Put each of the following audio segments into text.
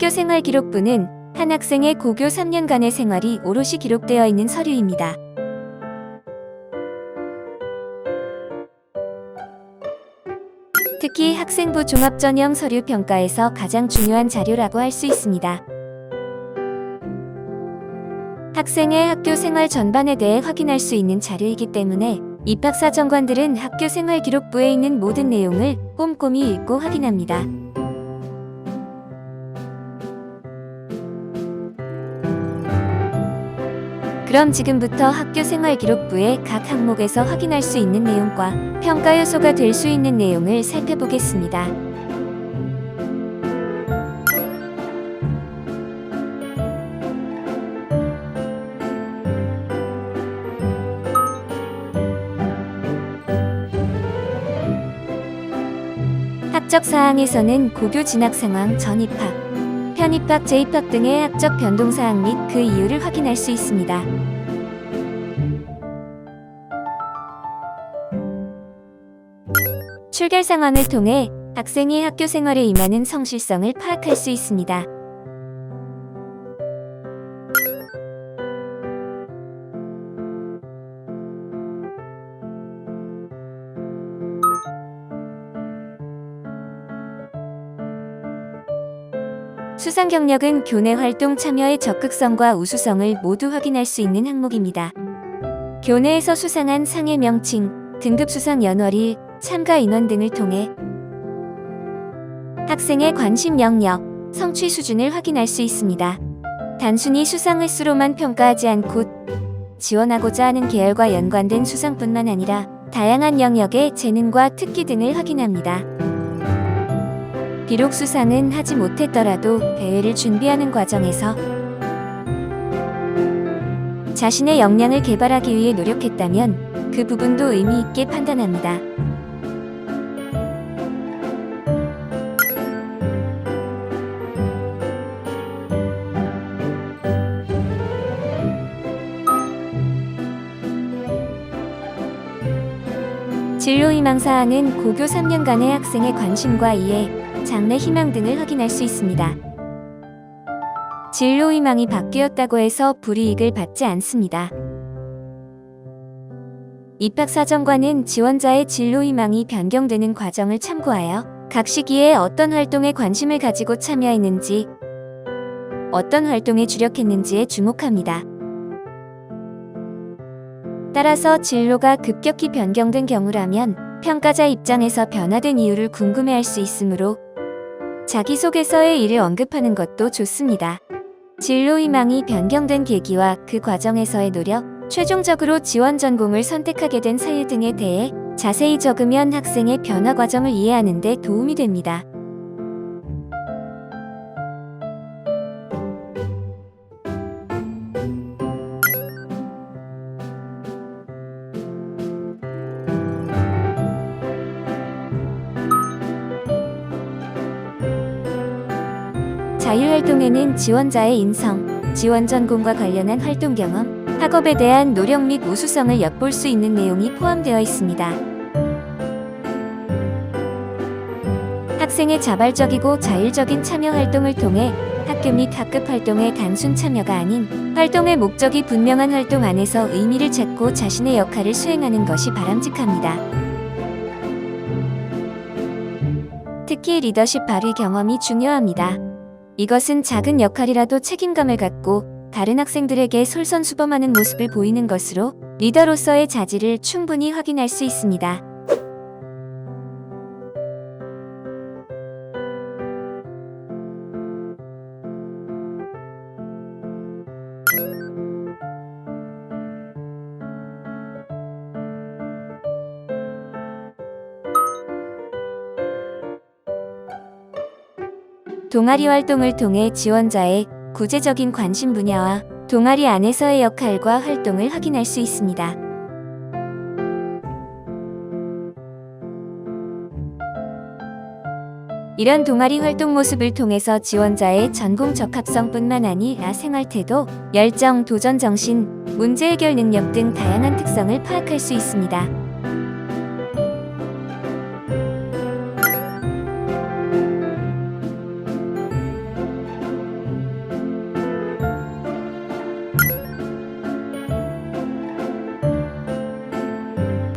학교생활기록부는 한 학생의 고교 3년간의 생활이 오롯이 기록되어 있는 서류입니다. 특히 학생부 종합전형 서류 평가에서 가장 중요한 자료라고 할 수 있습니다. 학생의 학교 생활 전반에 대해 확인할 수 있는 자료이기 때문에 입학사정관들은 학교생활기록부에 있는 모든 내용을 꼼꼼히 읽고 확인합니다. 그럼 지금부터 학교생활기록부의 각 항목에서 확인할 수 있는 내용과 평가 요소가 될 수 있는 내용을 살펴보겠습니다. 학적 사항에서는 고교 진학 상황, 전입학, 편입학, 재입학 등의 학적 변동 사항 및 그 이유를 확인할 수 있습니다. 출결 상황을 통해 학생이 학교 생활에 임하는 성실성을 파악할 수 있습니다. 수상 경력은 교내 활동 참여의 적극성과 우수성을 모두 확인할 수 있는 항목입니다. 교내에서 수상한 상의 명칭, 등급 수상 연월일, 참가 인원 등을 통해 학생의 관심 영역, 성취 수준을 확인할 수 있습니다. 단순히 수상 횟수로만 평가하지 않고 지원하고자 하는 계열과 연관된 수상뿐만 아니라 다양한 영역의 재능과 특기 등을 확인합니다. 비록 수상은 하지 못했더라도 대회를 준비하는 과정에서 자신의 역량을 개발하기 위해 노력했다면 그 부분도 의미 있게 판단합니다. 진로희망사항은 고교 3년간의 학생의 관심과 이해, 장래 희망 등을 확인할 수 있습니다. 진로희망이 바뀌었다고 해서 불이익을 받지 않습니다. 입학사정관은 지원자의 진로희망이 변경되는 과정을 참고하여 각 시기에 어떤 활동에 관심을 가지고 참여했는지, 어떤 활동에 주력했는지에 주목합니다. 따라서 진로가 급격히 변경된 경우라면 평가자 입장에서 변화된 이유를 궁금해할 수 있으므로 자기소개서에 이를 언급하는 것도 좋습니다. 진로희망이 변경된 계기와 그 과정에서의 노력, 최종적으로 지원 전공을 선택하게 된 사유 등에 대해 자세히 적으면 학생의 변화 과정을 이해하는 데 도움이 됩니다. 자율활동에는 지원자의 인성, 지원 전공과 관련한 활동 경험, 학업에 대한 노력 및 우수성을 엿볼 수 있는 내용이 포함되어 있습니다. 학생의 자발적이고 자율적인 참여 활동을 통해 학교 및 학급 활동의 단순 참여가 아닌 활동의 목적이 분명한 활동 안에서 의미를 찾고 자신의 역할을 수행하는 것이 바람직합니다. 특히 리더십 발휘 경험이 중요합니다. 이것은 작은 역할이라도 책임감을 갖고 다른 학생들에게 솔선수범하는 모습을 보이는 것으로 리더로서의 자질을 충분히 확인할 수 있습니다. 동아리 활동을 통해 지원자의 구체적인 관심 분야와 동아리 안에서의 역할과 활동을 확인할 수 있습니다. 이런 동아리 활동 모습을 통해서 지원자의 전공 적합성뿐만 아니라 생활태도, 열정, 도전 정신, 문제 해결 능력 등 다양한 특성을 파악할 수 있습니다.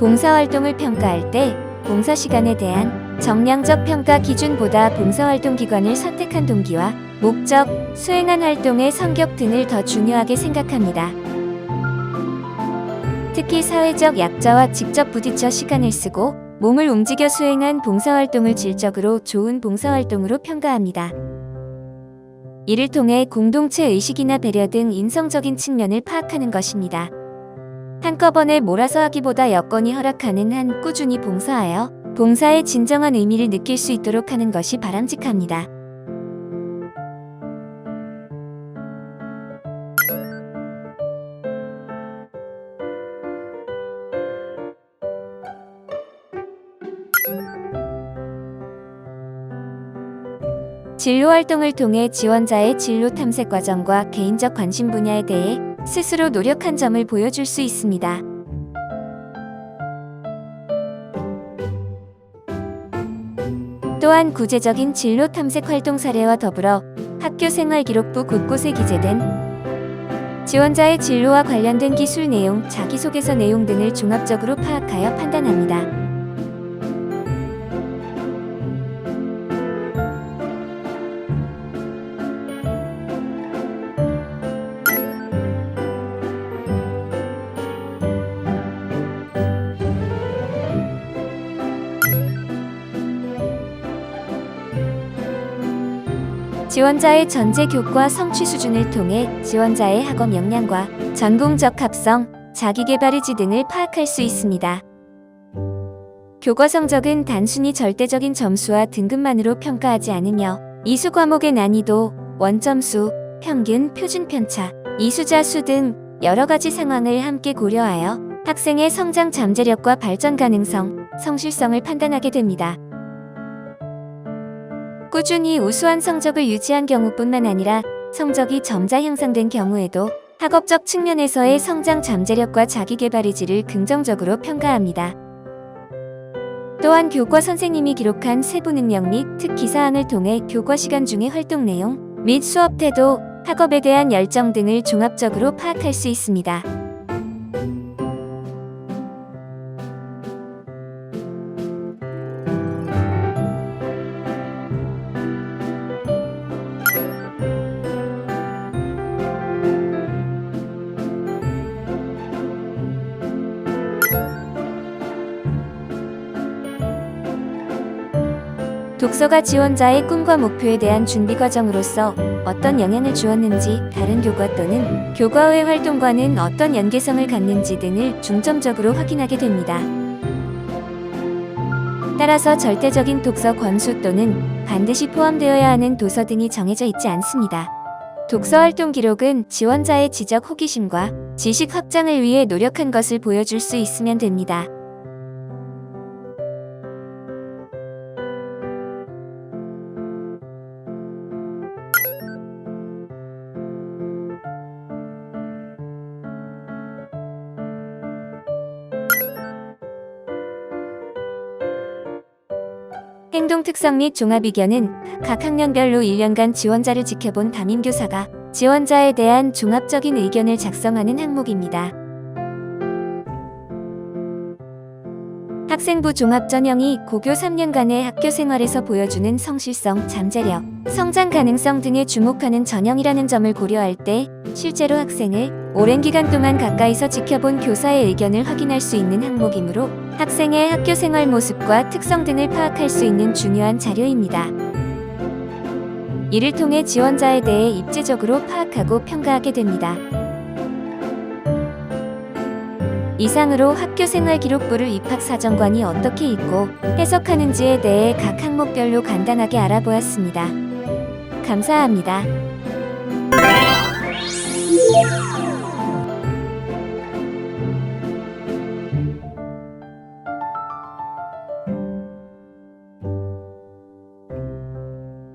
봉사활동을 평가할 때 봉사 시간에 대한 정량적 평가 기준보다 봉사활동 기관을 선택한 동기와 목적, 수행한 활동의 성격 등을 더 중요하게 생각합니다. 특히 사회적 약자와 직접 부딪혀 시간을 쓰고 몸을 움직여 수행한 봉사활동을 질적으로 좋은 봉사활동으로 평가합니다. 이를 통해 공동체 의식이나 배려 등 인성적인 측면을 파악하는 것입니다. 한꺼번에 몰아서 하기보다 여건이 허락하는 한 꾸준히 봉사하여 봉사의 진정한 의미를 느낄 수 있도록 하는 것이 바람직합니다. 진로활동을 통해 지원자의 진로 탐색 과정과 개인적 관심 분야에 대해 스스로 노력한 점을 보여줄 수 있습니다. 또한 구체적인 진로 탐색 활동 사례와 더불어 학교생활기록부 곳곳에 기재된 지원자의 진로와 관련된 기술 내용, 자기소개서 내용 등을 종합적으로 파악하여 판단합니다. 지원자의 전제 교과 성취 수준을 통해 지원자의 학업 역량과 전공 적합성, 자기개발 의지 등을 파악할 수 있습니다. 교과 성적은 단순히 절대적인 점수와 등급만으로 평가하지 않으며 이수 과목의 난이도, 원점수, 평균, 표준 편차, 이수자 수 등 여러 가지 상황을 함께 고려하여 학생의 성장 잠재력과 발전 가능성, 성실성을 판단하게 됩니다. 꾸준히 우수한 성적을 유지한 경우뿐만 아니라 성적이 점자 향상된 경우에도 학업적 측면에서의 성장 잠재력과 자기개발 의지를 긍정적으로 평가합니다. 또한 교과 선생님이 기록한 세부 능력 및 특기 사항을 통해 교과 시간 중의 활동 내용 및 수업 태도, 학업에 대한 열정 등을 종합적으로 파악할 수 있습니다. 독서가 지원자의 꿈과 목표에 대한 준비 과정으로서 어떤 영향을 주었는지, 다른 교과 또는 교과의 활동과는 어떤 연계성을 갖는지 등을 중점적으로 확인하게 됩니다. 따라서 절대적인 독서 권수 또는 반드시 포함되어야 하는 도서 등이 정해져 있지 않습니다. 독서 활동 기록은 지원자의 지적 호기심과 지식 확장을 위해 노력한 것을 보여줄 수 있으면 됩니다. 행동 특성 및 종합 의견은 각 학년별로 1년간 지원자를 지켜본 담임교사가 지원자에 대한 종합적인 의견을 작성하는 항목입니다. 학생부 종합 전형이 고교 3년간의 학교 생활에서 보여주는 성실성, 잠재력, 성장 가능성 등에 주목하는 전형이라는 점을 고려할 때 실제로 학생을 오랜 기간 동안 가까이서 지켜본 교사의 의견을 확인할 수 있는 항목이므로 학생의 학교 생활 모습과 특성 등을 파악할 수 있는 중요한 자료입니다. 이를 통해 지원자에 대해 입체적으로 파악하고 평가하게 됩니다. 이상으로 학교생활기록부를 입학사정관이 어떻게 읽고 해석하는지에 대해 각 항목별로 간단하게 알아보았습니다. 감사합니다.